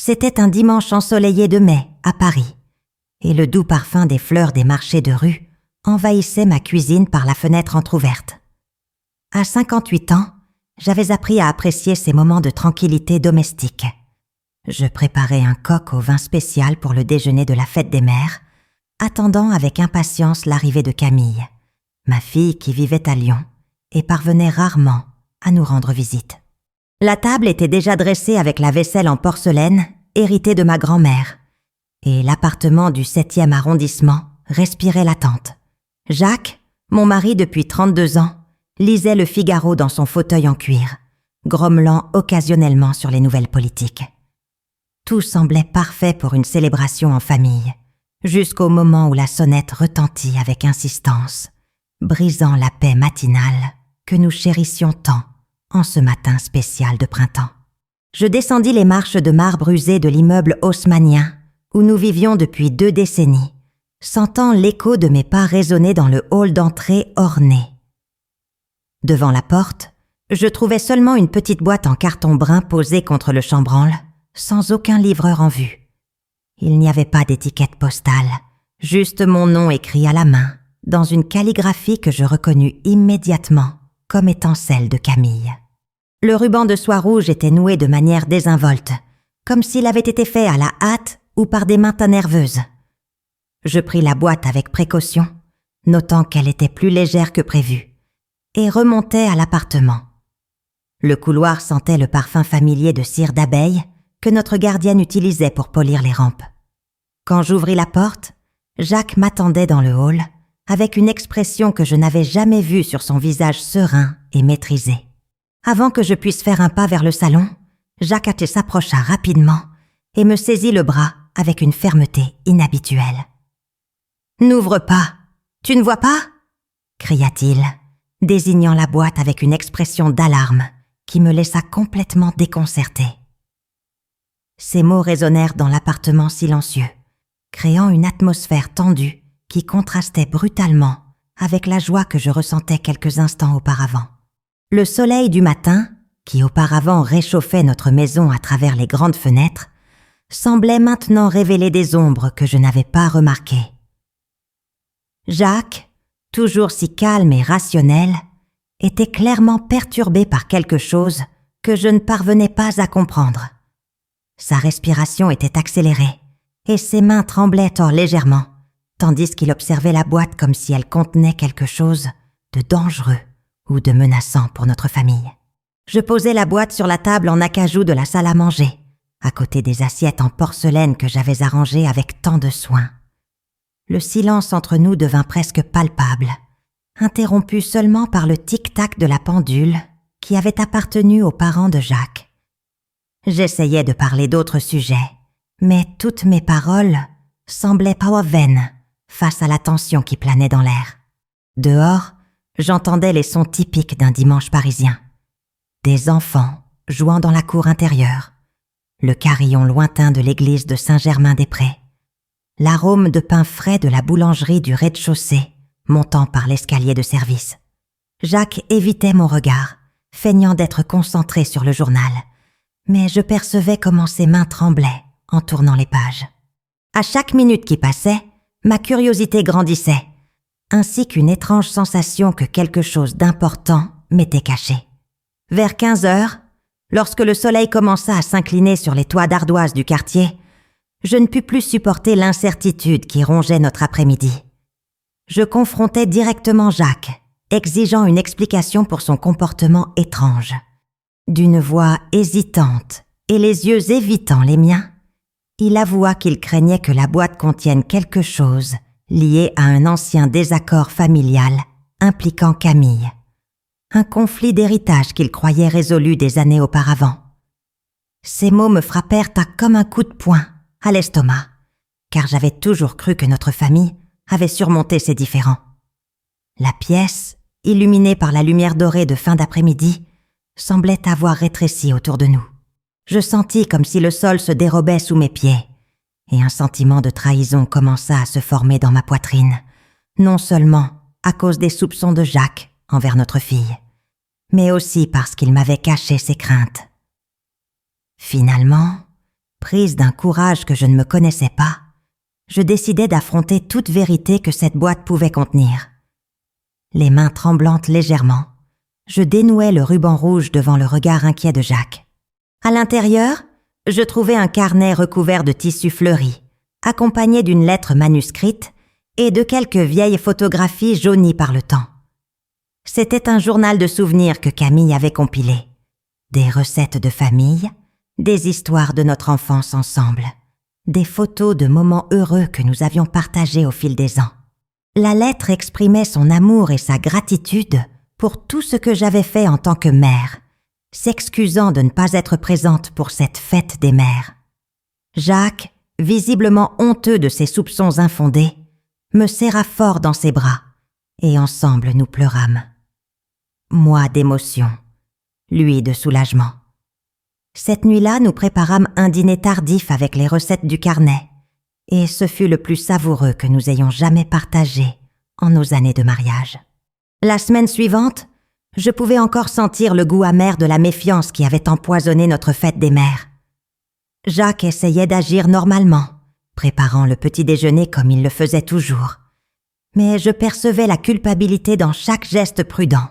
C'était un dimanche ensoleillé de mai, à Paris, et le doux parfum des fleurs des marchés de rue envahissait ma cuisine par la fenêtre entr'ouverte. À 58 ans, j'avais appris à apprécier ces moments de tranquillité domestique. Je préparais un coq au vin spécial pour le déjeuner de la fête des mères, attendant avec impatience l'arrivée de Camille, ma fille qui vivait à Lyon et parvenait rarement à nous rendre visite. La table était déjà dressée avec la vaisselle en porcelaine, héritée de ma grand-mère, et l'appartement du 7e arrondissement respirait l'attente. Jacques, mon mari depuis 32 ans, lisait Le Figaro dans son fauteuil en cuir, grommelant occasionnellement sur les nouvelles politiques. Tout semblait parfait pour une célébration en famille, jusqu'au moment où la sonnette retentit avec insistance, brisant la paix matinale que nous chérissions tant en ce matin spécial de printemps. Je descendis les marches de marbre usé de l'immeuble haussmannien où nous vivions depuis 2 décennies, sentant l'écho de mes pas résonner dans le hall d'entrée orné. Devant la porte, je trouvais seulement une petite boîte en carton brun posée contre le chambranle, sans aucun livreur en vue. Il n'y avait pas d'étiquette postale, juste mon nom écrit à la main, dans une calligraphie que je reconnus immédiatement comme étant celle de Camille. Le ruban de soie rouge était noué de manière désinvolte, comme s'il avait été fait à la hâte ou par des mains nerveuses. Je pris la boîte avec précaution, notant qu'elle était plus légère que prévu, et remontai à l'appartement. Le couloir sentait le parfum familier de cire d'abeille que notre gardienne utilisait pour polir les rampes. Quand j'ouvris la porte, Jacques m'attendait dans le hall, avec une expression que je n'avais jamais vue sur son visage serein et maîtrisé. Avant que je puisse faire un pas vers le salon, Jacques s'approcha rapidement et me saisit le bras avec une fermeté inhabituelle. « N'ouvre pas, tu ne vois pas ?» cria-t-il, désignant la boîte avec une expression d'alarme qui me laissa complètement déconcertée. Ces mots résonnèrent dans l'appartement silencieux, créant une atmosphère tendue qui contrastait brutalement avec la joie que je ressentais quelques instants auparavant. Le soleil du matin, qui auparavant réchauffait notre maison à travers les grandes fenêtres, semblait maintenant révéler des ombres que je n'avais pas remarquées. Jacques, toujours si calme et rationnel, était clairement perturbé par quelque chose que je ne parvenais pas à comprendre. Sa respiration était accélérée et ses mains tremblaient légèrement, tandis qu'il observait la boîte comme si elle contenait quelque chose de dangereux ou de menaçant pour notre famille. Je posai la boîte sur la table en acajou de la salle à manger, à côté des assiettes en porcelaine que j'avais arrangées avec tant de soin. Le silence entre nous devint presque palpable, interrompu seulement par le tic-tac de la pendule qui avait appartenu aux parents de Jacques. J'essayais de parler d'autres sujets, mais toutes mes paroles semblaient pas vaines face à la tension qui planait dans l'air. Dehors, j'entendais les sons typiques d'un dimanche parisien. Des enfants jouant dans la cour intérieure, le carillon lointain de l'église de Saint-Germain-des-Prés, l'arôme de pain frais de la boulangerie du rez-de-chaussée montant par l'escalier de service. Jacques évitait mon regard, feignant d'être concentré sur le journal, mais je percevais comment ses mains tremblaient en tournant les pages. À chaque minute qui passait, ma curiosité grandissait, ainsi qu'une étrange sensation que quelque chose d'important m'était caché. Vers 15 heures, lorsque le soleil commença à s'incliner sur les toits d'ardoise du quartier, je ne pus plus supporter l'incertitude qui rongeait notre après-midi. Je confrontais directement Jacques, exigeant une explication pour son comportement étrange. D'une voix hésitante et les yeux évitant les miens, il avoua qu'il craignait que la boîte contienne quelque chose lié à un ancien désaccord familial impliquant Camille. Un conflit d'héritage qu'il croyait résolu des années auparavant. Ces mots me frappèrent comme un coup de poing à l'estomac, car j'avais toujours cru que notre famille avait surmonté ces différends. La pièce, illuminée par la lumière dorée de fin d'après-midi, semblait avoir rétréci autour de nous. Je sentis comme si le sol se dérobait sous mes pieds, et un sentiment de trahison commença à se former dans ma poitrine, non seulement à cause des soupçons de Jacques envers notre fille, mais aussi parce qu'il m'avait caché ses craintes. Finalement, Prise d'un courage que je ne me connaissais pas, je décidai d'affronter toute vérité que cette boîte pouvait contenir. Les mains tremblantes légèrement, je dénouai le ruban rouge devant le regard inquiet de Jacques. À l'intérieur, je trouvai un carnet recouvert de tissu fleuri, accompagné d'une lettre manuscrite et de quelques vieilles photographies jaunies par le temps. C'était un journal de souvenirs que Camille avait compilé. Des recettes de famille, des histoires de notre enfance ensemble, des photos de moments heureux que nous avions partagés au fil des ans. La lettre exprimait son amour et sa gratitude pour tout ce que j'avais fait en tant que mère, s'excusant de ne pas être présente pour cette fête des mères. Jacques, visiblement honteux de ses soupçons infondés, me serra fort dans ses bras, et ensemble nous pleurâmes. Moi d'émotion, lui de soulagement. Cette nuit-là, nous préparâmes un dîner tardif avec les recettes du carnet, et ce fut le plus savoureux que nous ayons jamais partagé en nos années de mariage. La semaine suivante, je pouvais encore sentir le goût amer de la méfiance qui avait empoisonné notre fête des mères. Jacques essayait d'agir normalement, préparant le petit déjeuner comme il le faisait toujours. Mais je percevais la culpabilité dans chaque geste prudent,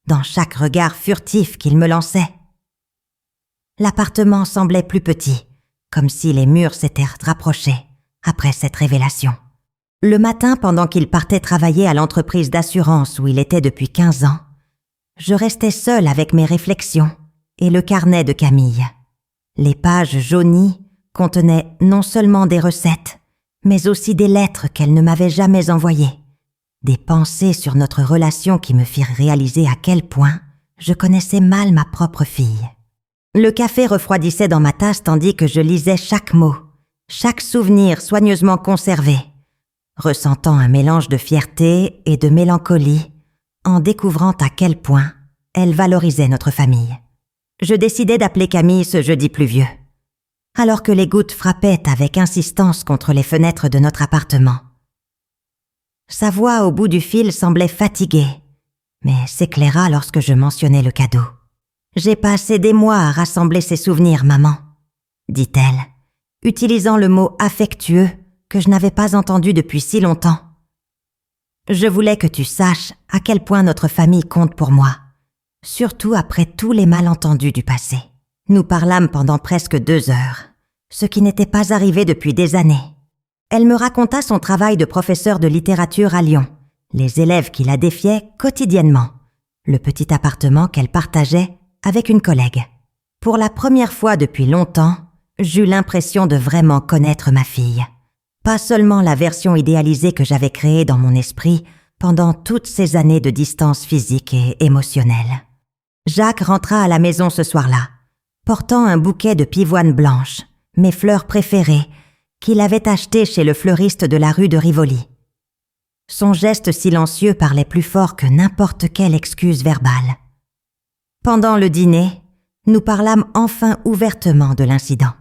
dans chaque regard furtif qu'il me lançait. L'appartement semblait plus petit, comme si les murs s'étaient rapprochés après cette révélation. Le matin, pendant qu'il partait travailler à l'entreprise d'assurance où il était depuis 15 ans, je restais seule avec mes réflexions et le carnet de Camille. Les pages jaunies contenaient non seulement des recettes, mais aussi des lettres qu'elle ne m'avait jamais envoyées, des pensées sur notre relation qui me firent réaliser à quel point je connaissais mal ma propre fille. Le café refroidissait dans ma tasse tandis que je lisais chaque mot, chaque souvenir soigneusement conservé, ressentant un mélange de fierté et de mélancolie en découvrant à quel point elle valorisait notre famille. Je décidai d'appeler Camille ce jeudi pluvieux, alors que les gouttes frappaient avec insistance contre les fenêtres de notre appartement. Sa voix au bout du fil semblait fatiguée, mais s'éclaira lorsque je mentionnai le cadeau. « J'ai passé des mois à rassembler ces souvenirs, maman, » dit-elle, utilisant le mot affectueux que je n'avais pas entendu depuis si longtemps. Je voulais que tu saches à quel point notre famille compte pour moi, surtout après tous les malentendus du passé. Nous parlâmes pendant presque 2 heures, ce qui n'était pas arrivé depuis des années. Elle me raconta son travail de professeur de littérature à Lyon, les élèves qui la défiaient quotidiennement, le petit appartement qu'elle partageait avec une collègue. Pour la première fois depuis longtemps, j'eus l'impression de vraiment connaître ma fille. Pas seulement la version idéalisée que j'avais créée dans mon esprit pendant toutes ces années de distance physique et émotionnelle. Jacques rentra à la maison ce soir-là, portant un bouquet de pivoines blanches, mes fleurs préférées, qu'il avait achetées chez le fleuriste de la rue de Rivoli. Son geste silencieux parlait plus fort que n'importe quelle excuse verbale. Pendant le dîner, nous parlâmes enfin ouvertement de l'incident.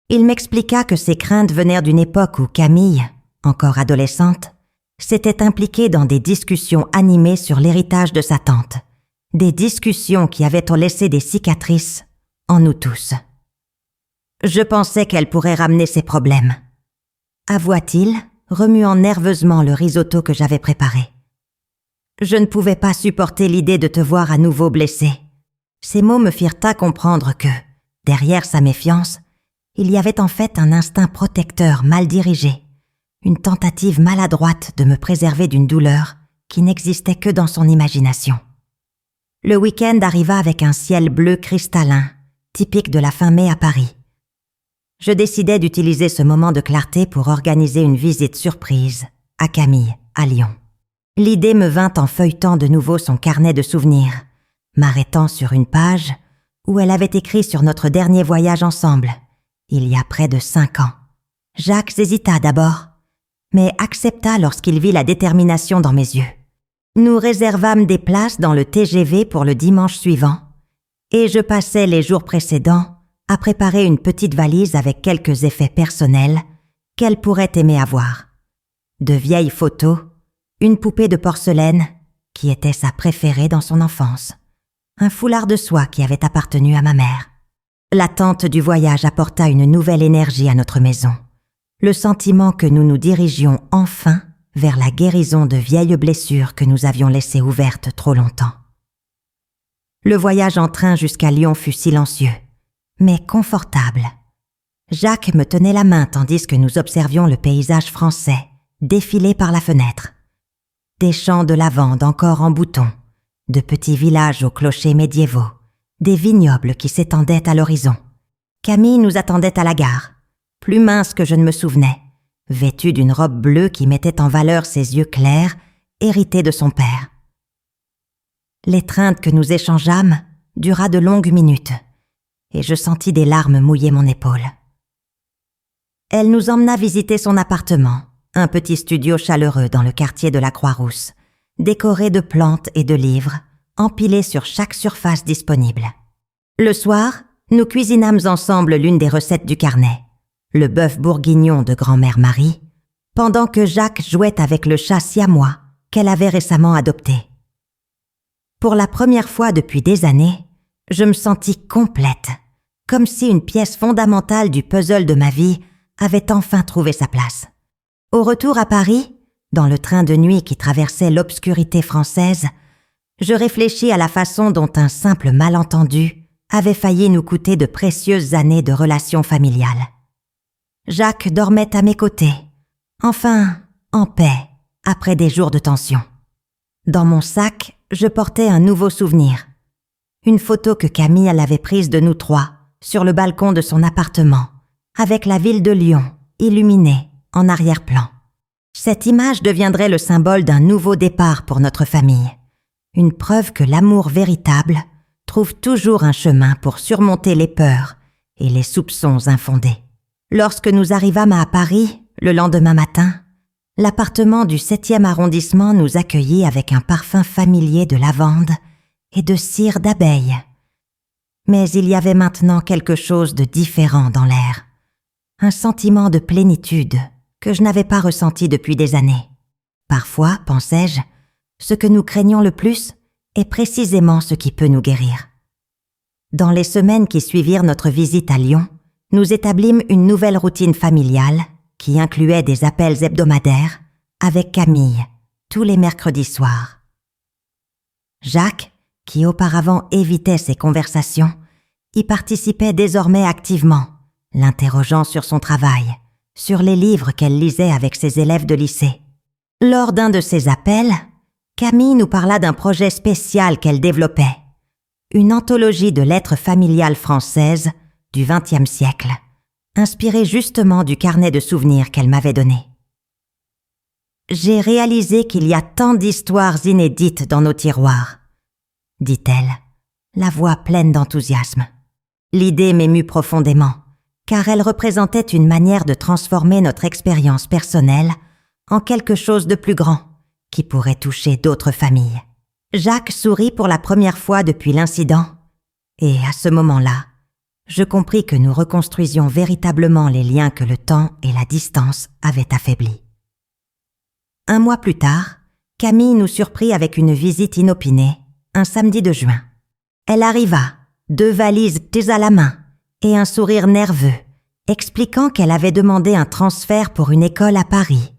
Il m'expliqua que ses craintes venaient d'une époque où Camille, encore adolescente, s'était impliquée dans des discussions animées sur l'héritage de sa tante, des discussions qui avaient laissé des cicatrices en nous tous. Je pensais qu'elle pourrait ramener ses problèmes, avoua-t-il, remuant nerveusement le risotto que j'avais préparé. Je ne pouvais pas supporter l'idée de te voir à nouveau blessée. Ces mots me firent comprendre que, derrière sa méfiance, il y avait en fait un instinct protecteur mal dirigé, une tentative maladroite de me préserver d'une douleur qui n'existait que dans son imagination. Le week-end arriva avec un ciel bleu cristallin, typique de la fin mai à Paris. Je décidai d'utiliser ce moment de clarté pour organiser une visite surprise à Camille, à Lyon. L'idée me vint en feuilletant de nouveau son carnet de souvenirs, m'arrêtant sur une page où elle avait écrit sur notre dernier voyage ensemble, il y a près de 5 ans. Jacques hésita d'abord, mais accepta lorsqu'il vit la détermination dans mes yeux. Nous réservâmes des places dans le TGV pour le dimanche suivant, et je passais les jours précédents à préparer une petite valise avec quelques effets personnels qu'elle pourrait aimer avoir. De vieilles photos, une poupée de porcelaine qui était sa préférée dans son enfance, un foulard de soie qui avait appartenu à ma mère. L'attente du voyage apporta une nouvelle énergie à notre maison. Le sentiment que nous nous dirigions enfin vers la guérison de vieilles blessures que nous avions laissées ouvertes trop longtemps. Le voyage en train jusqu'à Lyon fut silencieux, mais confortable. Jacques me tenait la main tandis que nous observions le paysage français défiler par la fenêtre. Des champs de lavande encore en bouton, de petits villages aux clochers médiévaux, des vignobles qui s'étendaient à l'horizon. Camille nous attendait à la gare, plus mince que je ne me souvenais, vêtue d'une robe bleue qui mettait en valeur ses yeux clairs, hérités de son père. L'étreinte que nous échangeâmes dura de longues minutes, et je sentis des larmes mouiller mon épaule. Elle nous emmena visiter son appartement, un petit studio chaleureux dans le quartier de la Croix-Rousse, décoré de plantes et de livres, empilés sur chaque surface disponible. Le soir, nous cuisinâmes ensemble l'une des recettes du carnet, le bœuf bourguignon de grand-mère Marie, pendant que Jacques jouait avec le chat siamois qu'elle avait récemment adopté. Pour la première fois depuis des années, je me sentis complète, comme si une pièce fondamentale du puzzle de ma vie avait enfin trouvé sa place. Au retour à Paris, dans le train de nuit qui traversait l'obscurité française, je réfléchis à la façon dont un simple malentendu avait failli nous coûter de précieuses années de relations familiales. Jacques dormait à mes côtés, enfin, en paix, après des jours de tension. Dans mon sac, je portais un nouveau souvenir. Une photo que Camille avait prise de nous trois, sur le balcon de son appartement, avec la ville de Lyon, illuminée, en arrière-plan. Cette image deviendrait le symbole d'un nouveau départ pour notre famille. Une preuve que l'amour véritable trouve toujours un chemin pour surmonter les peurs et les soupçons infondés. Lorsque nous arrivâmes à Paris, le lendemain matin, l'appartement du 7e arrondissement nous accueillit avec un parfum familier de lavande et de cire d'abeille. Mais il y avait maintenant quelque chose de différent dans l'air. Un sentiment de plénitude que je n'avais pas ressenti depuis des années. Parfois, pensais-je, ce que nous craignons le plus est précisément ce qui peut nous guérir. Dans les semaines qui suivirent notre visite à Lyon, nous établîmes une nouvelle routine familiale qui incluait des appels hebdomadaires avec Camille tous les mercredis soirs. Jacques, qui auparavant évitait ces conversations, y participait désormais activement, l'interrogeant sur son travail, sur les livres qu'elle lisait avec ses élèves de lycée. Lors d'un de ces appels, Camille nous parla d'un projet spécial qu'elle développait, une anthologie de lettres familiales françaises du XXe siècle, inspirée justement du carnet de souvenirs qu'elle m'avait donné. J'ai réalisé qu'il y a tant d'histoires inédites dans nos tiroirs, dit-elle, la voix pleine d'enthousiasme. L'idée m'émut profondément, car elle représentait une manière de transformer notre expérience personnelle en quelque chose de plus grand, qui pourrait toucher d'autres familles. Jacques sourit pour la première fois depuis l'incident, et à ce moment-là, je compris que nous reconstruisions véritablement les liens que le temps et la distance avaient affaiblis. Un mois plus tard, Camille nous surprit avec une visite inopinée, un samedi de juin. Elle arriva, 2 valises prises à la main et un sourire nerveux, expliquant qu'elle avait demandé un transfert pour une école à Paris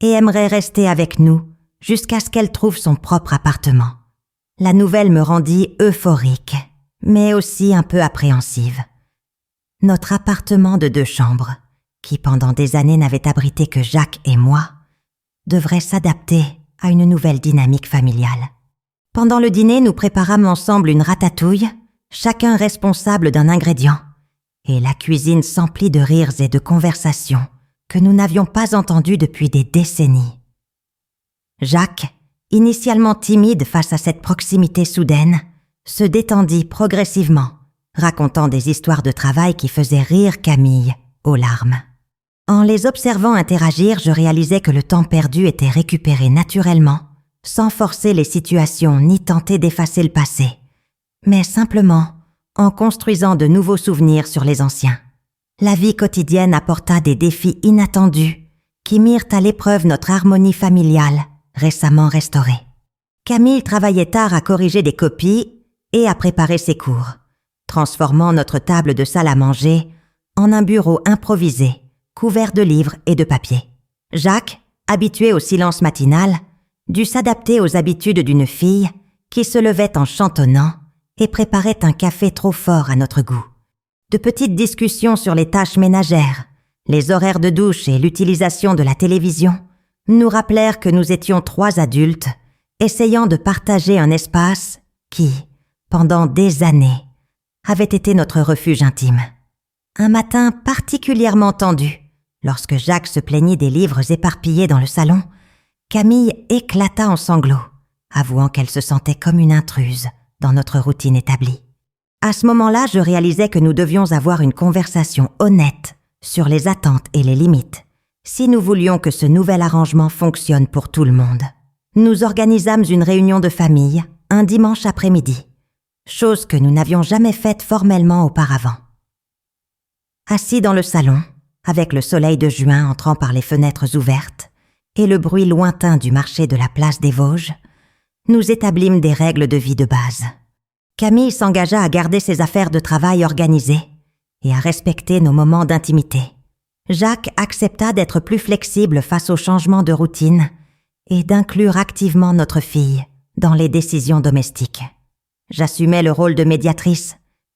et aimerait rester avec nous jusqu'à ce qu'elle trouve son propre appartement. La nouvelle me rendit euphorique, mais aussi un peu appréhensive. Notre appartement de 2 chambres, qui pendant des années n'avait abrité que Jacques et moi, devrait s'adapter à une nouvelle dynamique familiale. Pendant le dîner, nous préparâmes ensemble une ratatouille, chacun responsable d'un ingrédient, et la cuisine s'emplit de rires et de conversations que nous n'avions pas entendues depuis des décennies. Jacques, initialement timide face à cette proximité soudaine, se détendit progressivement, racontant des histoires de travail qui faisaient rire Camille aux larmes. En les observant interagir, je réalisais que le temps perdu était récupéré naturellement, sans forcer les situations ni tenter d'effacer le passé, mais simplement en construisant de nouveaux souvenirs sur les anciens. La vie quotidienne apporta des défis inattendus qui mirent à l'épreuve notre harmonie familiale, récemment restaurée. Camille travaillait tard à corriger des copies et à préparer ses cours, transformant notre table de salle à manger en un bureau improvisé, couvert de livres et de papiers. Jacques, habitué au silence matinal, dut s'adapter aux habitudes d'une fille qui se levait en chantonnant et préparait un café trop fort à notre goût. De petites discussions sur les tâches ménagères, les horaires de douche et l'utilisation de la télévision nous rappelèrent que nous étions 3 adultes essayant de partager un espace qui, pendant des années, avait été notre refuge intime. Un matin particulièrement tendu, lorsque Jacques se plaignit des livres éparpillés dans le salon, Camille éclata en sanglots, avouant qu'elle se sentait comme une intruse dans notre routine établie. À ce moment-là, je réalisais que nous devions avoir une conversation honnête sur les attentes et les limites, si nous voulions que ce nouvel arrangement fonctionne pour tout le monde. Nous organisâmes une réunion de famille un dimanche après-midi, chose que nous n'avions jamais faite formellement auparavant. Assis dans le salon, avec le soleil de juin entrant par les fenêtres ouvertes et le bruit lointain du marché de la place des Vosges, nous établîmes des règles de vie de base. Camille s'engagea à garder ses affaires de travail organisées et à respecter nos moments d'intimité. Jacques accepta d'être plus flexible face aux changements de routine et d'inclure activement notre fille dans les décisions domestiques. J'assumais le rôle de médiatrice,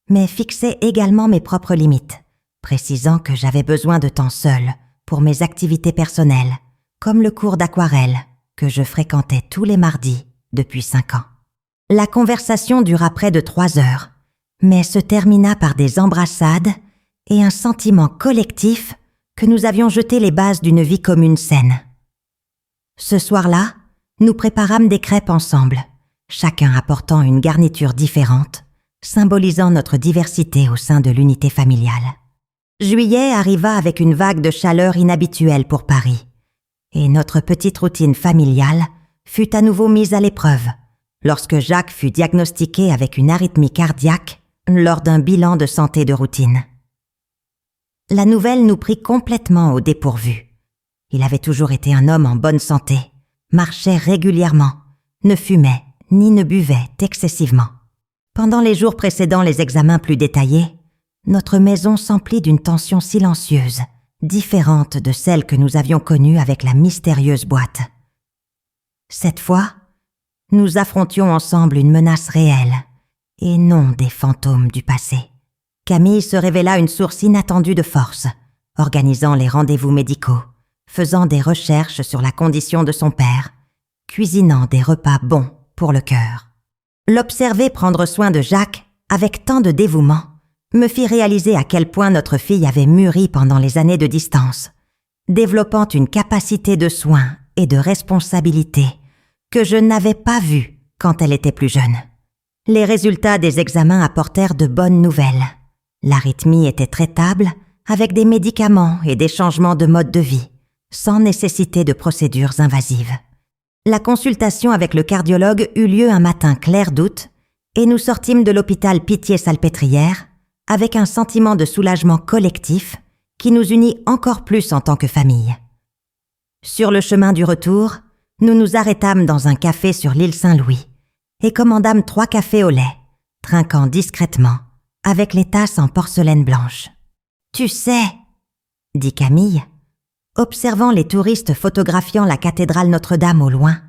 mais fixais également mes propres limites, précisant que j'avais besoin de temps seul pour mes activités personnelles, comme le cours d'aquarelle que je fréquentais tous les mardis depuis 5 ans. La conversation dura près de 3 heures, mais se termina par des embrassades et un sentiment collectif que nous avions jeté les bases d'une vie commune saine. Ce soir-là, nous préparâmes des crêpes ensemble, chacun apportant une garniture différente, symbolisant notre diversité au sein de l'unité familiale. Juillet arriva avec une vague de chaleur inhabituelle pour Paris, et notre petite routine familiale fut à nouveau mise à l'épreuve lorsque Jacques fut diagnostiqué avec une arythmie cardiaque lors d'un bilan de santé de routine. La nouvelle nous prit complètement au dépourvu. Il avait toujours été un homme en bonne santé, marchait régulièrement, ne fumait ni ne buvait excessivement. Pendant les jours précédant les examens plus détaillés, notre maison s'emplit d'une tension silencieuse, différente de celle que nous avions connue avec la mystérieuse boîte. Cette fois, nous affrontions ensemble une menace réelle, et non des fantômes du passé. Camille se révéla une source inattendue de force, organisant les rendez-vous médicaux, faisant des recherches sur la condition de son père, cuisinant des repas bons pour le cœur. L'observer prendre soin de Jacques avec tant de dévouement me fit réaliser à quel point notre fille avait mûri pendant les années de distance, développant une capacité de soin et de responsabilité que je n'avais pas vue quand elle était plus jeune. Les résultats des examens apportèrent de bonnes nouvelles. L'arythmie était traitable avec des médicaments et des changements de mode de vie, sans nécessité de procédures invasives. La consultation avec le cardiologue eut lieu un matin clair d'août et nous sortîmes de l'hôpital Pitié-Salpêtrière avec un sentiment de soulagement collectif qui nous unit encore plus en tant que famille. Sur le chemin du retour, nous nous arrêtâmes dans un café sur l'île Saint-Louis et commandâmes 3 cafés au lait, trinquant discrètement avec les tasses en porcelaine blanche. « Tu sais, » dit Camille, observant les touristes photographiant la cathédrale Notre-Dame au loin.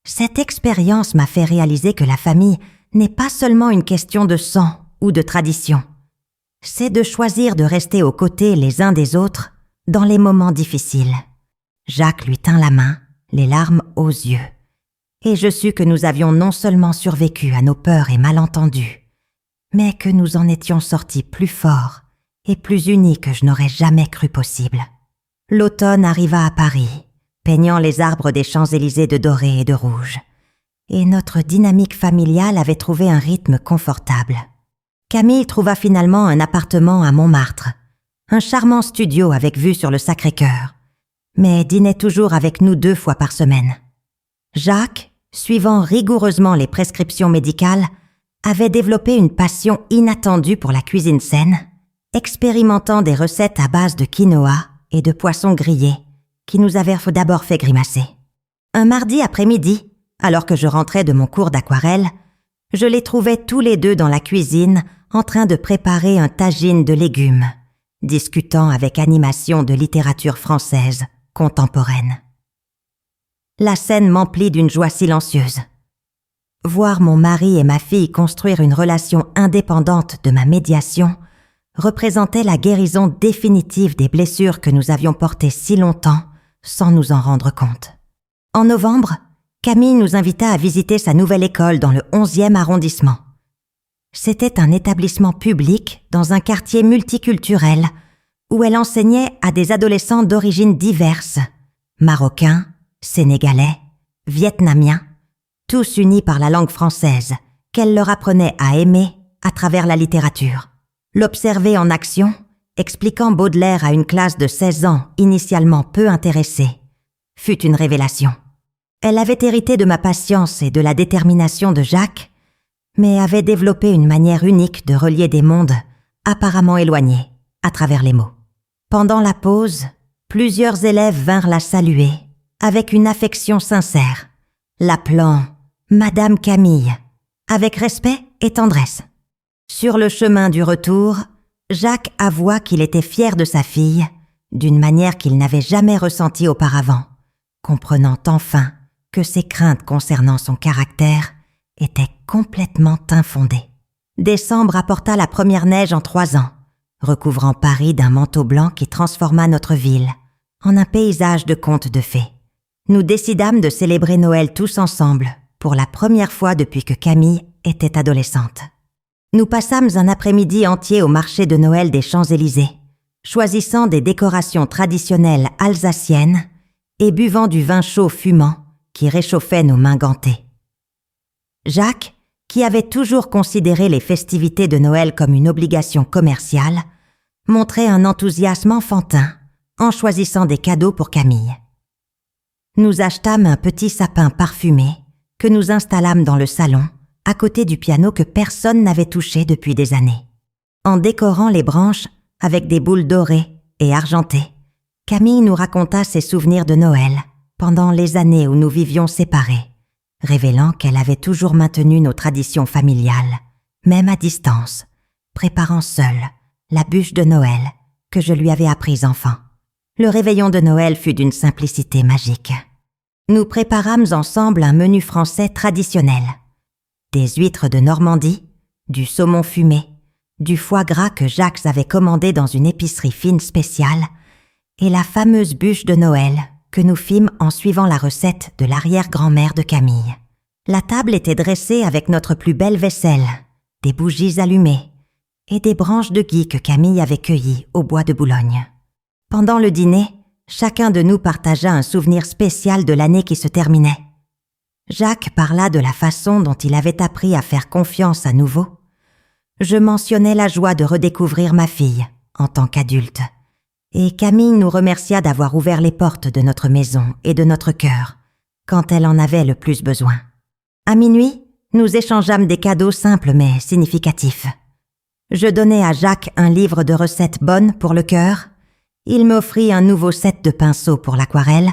Cette expérience m'a fait réaliser que la famille n'est pas seulement une question de sang ou de tradition. C'est de choisir de rester aux côtés les uns des autres dans les moments difficiles. Jacques lui tint la main, les larmes aux yeux, et je sus que nous avions non seulement survécu à nos peurs et malentendus, mais que nous en étions sortis plus forts et plus unis que je n'aurais jamais cru possible. L'automne arriva à Paris, peignant les arbres des Champs-Élysées de doré et de rouge, et notre dynamique familiale avait trouvé un rythme confortable. Camille trouva finalement un appartement à Montmartre, un charmant studio avec vue sur le Sacré-Cœur, mais dînait toujours avec nous 2 fois par semaine. Jacques, suivant rigoureusement les prescriptions médicales, avait développé une passion inattendue pour la cuisine saine, expérimentant des recettes à base de quinoa et de poissons grillés qui nous avaient d'abord fait grimacer. Un mardi après-midi, alors que je rentrais de mon cours d'aquarelle, je les trouvais tous les 2 dans la cuisine en train de préparer un tagine de légumes, discutant avec animation de littérature française contemporaine. La scène m'emplit d'une joie silencieuse. Voir mon mari et ma fille construire une relation indépendante de ma médiation représentait la guérison définitive des blessures que nous avions portées si longtemps sans nous en rendre compte. En novembre, Camille nous invita à visiter sa nouvelle école dans le 11e arrondissement. C'était un établissement public dans un quartier multiculturel où elle enseignait à des adolescents d'origines diverses, marocains, sénégalais, vietnamiens, tous unis par la langue française qu'elle leur apprenait à aimer à travers la littérature. L'observer en action, expliquant Baudelaire à une classe de 16 ans initialement peu intéressée, fut une révélation. Elle avait hérité de ma patience et de la détermination de Jacques, mais avait développé une manière unique de relier des mondes apparemment éloignés à travers les mots. Pendant la pause, plusieurs élèves vinrent la saluer avec une affection sincère, l'appelant « Madame Camille », avec respect et tendresse. Sur le chemin du retour, Jacques avoua qu'il était fier de sa fille, d'une manière qu'il n'avait jamais ressentie auparavant, comprenant enfin que ses craintes concernant son caractère étaient complètement infondées. Décembre apporta la première neige en 3 ans, recouvrant Paris d'un manteau blanc qui transforma notre ville en un paysage de contes de fées. Nous décidâmes de célébrer Noël tous ensemble, pour la première fois depuis que Camille était adolescente. Nous passâmes un après-midi entier au marché de Noël des Champs-Élysées, choisissant des décorations traditionnelles alsaciennes et buvant du vin chaud fumant qui réchauffait nos mains gantées. Jacques, qui avait toujours considéré les festivités de Noël comme une obligation commerciale, montrait un enthousiasme enfantin en choisissant des cadeaux pour Camille. Nous achetâmes un petit sapin parfumé que nous installâmes dans le salon, à côté du piano que personne n'avait touché depuis des années. En décorant les branches avec des boules dorées et argentées, Camille nous raconta ses souvenirs de Noël pendant les années où nous vivions séparés, révélant qu'elle avait toujours maintenu nos traditions familiales, même à distance, préparant seule la bûche de Noël que je lui avais apprise enfant. Le réveillon de Noël fut d'une simplicité magique. Nous préparâmes ensemble un menu français traditionnel. Des huîtres de Normandie, du saumon fumé, du foie gras que Jacques avait commandé dans une épicerie fine spéciale, et la fameuse bûche de Noël que nous fîmes en suivant la recette de l'arrière-grand-mère de Camille. La table était dressée avec notre plus belle vaisselle, des bougies allumées et des branches de gui que Camille avait cueillies au bois de Boulogne. Pendant le dîner, chacun de nous partagea un souvenir spécial de l'année qui se terminait. Jacques parla de la façon dont il avait appris à faire confiance à nouveau. Je mentionnai la joie de redécouvrir ma fille en tant qu'adulte. Et Camille nous remercia d'avoir ouvert les portes de notre maison et de notre cœur quand elle en avait le plus besoin. À minuit, nous échangeâmes des cadeaux simples mais significatifs. Je donnai à Jacques un livre de recettes bonnes pour le cœur. Il m'offrit un nouveau set de pinceaux pour l'aquarelle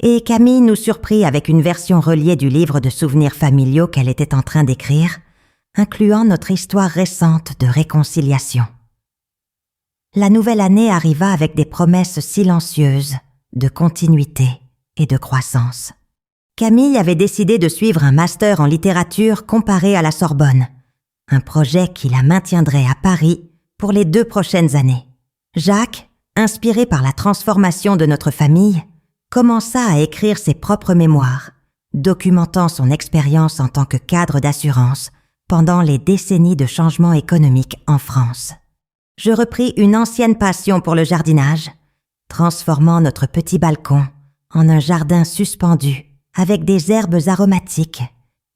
et Camille nous surprit avec une version reliée du livre de souvenirs familiaux qu'elle était en train d'écrire, incluant notre histoire récente de réconciliation. La nouvelle année arriva avec des promesses silencieuses de continuité et de croissance. Camille avait décidé de suivre un master en littérature comparée à la Sorbonne, un projet qui la maintiendrait à Paris pour les 2 prochaines années. Jacques, inspiré par la transformation de notre famille, commença à écrire ses propres mémoires, documentant son expérience en tant que cadre d'assurance pendant les décennies de changements économiques en France. Je repris une ancienne passion pour le jardinage, transformant notre petit balcon en un jardin suspendu avec des herbes aromatiques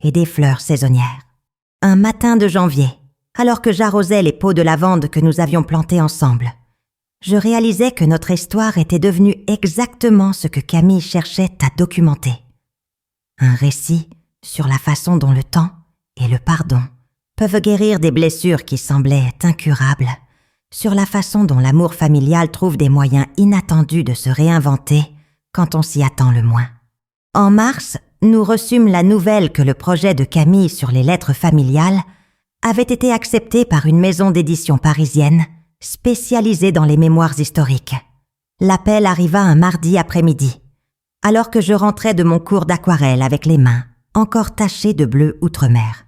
et des fleurs saisonnières. Un matin de janvier, alors que j'arrosais les pots de lavande que nous avions plantés ensemble, je réalisais que notre histoire était devenue exactement ce que Camille cherchait à documenter. Un récit sur la façon dont le temps et le pardon peuvent guérir des blessures qui semblaient incurables, sur la façon dont l'amour familial trouve des moyens inattendus de se réinventer quand on s'y attend le moins. En mars, nous reçûmes la nouvelle que le projet de Camille sur les lettres familiales avait été accepté par une maison d'édition parisienne spécialisée dans les mémoires historiques. L'appel arriva un mardi après-midi, alors que je rentrais de mon cours d'aquarelle avec les mains encore tachées de bleu outre-mer.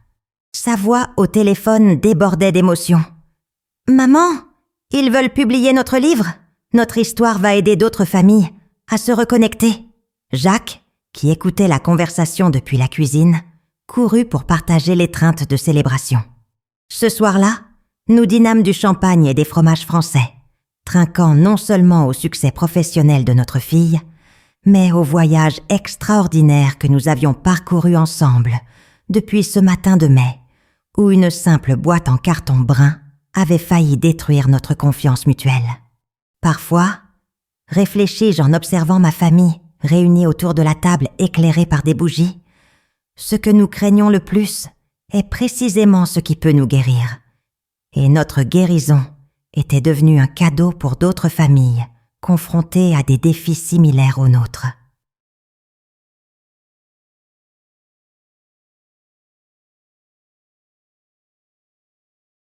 Sa voix au téléphone débordait d'émotion. « Maman, ils veulent publier notre livre. Notre histoire va aider d'autres familles à se reconnecter. » Jacques, qui écoutait la conversation depuis la cuisine, courut pour partager l'étreinte de célébration. Ce soir-là, nous dînâmes du champagne et des fromages français, trinquant non seulement au succès professionnel de notre fille, mais au voyage extraordinaire que nous avions parcouru ensemble depuis ce matin de mai, où une simple boîte en carton brun avait failli détruire notre confiance mutuelle. Parfois, réfléchis-je en observant ma famille réunie autour de la table éclairée par des bougies, ce que nous craignons le plus est précisément ce qui peut nous guérir. Et notre guérison était devenue un cadeau pour d'autres familles confrontées à des défis similaires aux nôtres.